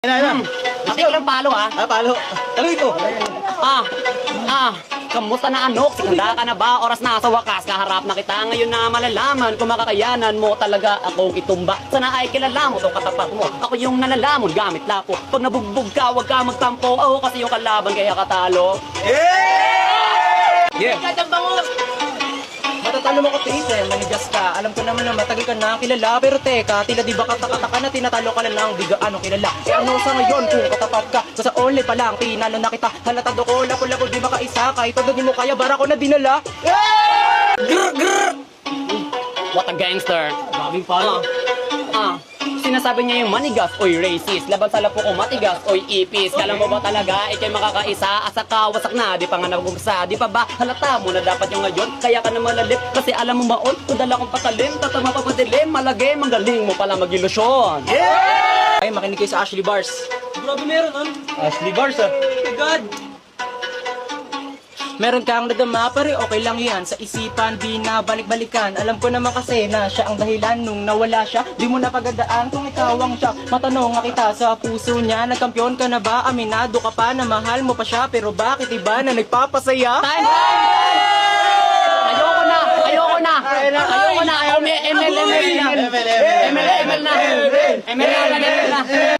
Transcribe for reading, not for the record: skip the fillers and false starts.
Kasi walang palo Palo. Taluin ko. Kamusta na anok? Handa ka na ba? Oras na sa wakas, kaharap na kita ngayon na malalaman kung makakayanan mo talaga akong itumba. Sana ay kilala mo itong katapat mo. Ako yung nalalamon gamit lapo. Pag nabugbog ka, huwag ka magtampo. Ako kasi yung kalaban kaya katalo. Yeah! Matatalo mo ko, Tise, manigas ka. Alam ko naman na matagal ka na kilala. Pero teka, tila di ba katakataka na tinatalo ka na ng bigaan o kilala? Eh ano sa ngayon kung katapat ka? So sa only pa lang, tinalo na kita. Halatado ko, lako-lako di makaisa. Kahit pag di mo kaya, bara ko na dinala. What a gangster. Daming palo. Sinasabi niya yung manigas oy racist. Laban sa lapo ko matigas oy ipis. Kala mo ba talaga ikay makakaisa? Asa ka wasak na di pa nga nagugsa. Di pa ba halata mo na dapat yung ngayon? Kaya ka na malalip kasi alam mo maon kung dala kong patalim tatama pa padilim malagay magaling mo pala mag-ilusyon. Ay, makinig kayo sa Ashley Bars. Grabe meron, Ashley Bars, God! Meron kang nadama, pare okay lang yan. Sa isipan, di na balik-balikan. Alam ko naman kasi na siya ang dahilan nung nawala siya. Di mo napagandaan kung ikaw ang siya. Matanong nga kita sa puso niya. Nagkampiyon ka na ba? Aminado ka pa na mahal mo pa siya. Pero bakit iba na nagpapasaya? Time! Ayoko na! Ayoko na! Ayoko na! ML na! ML na!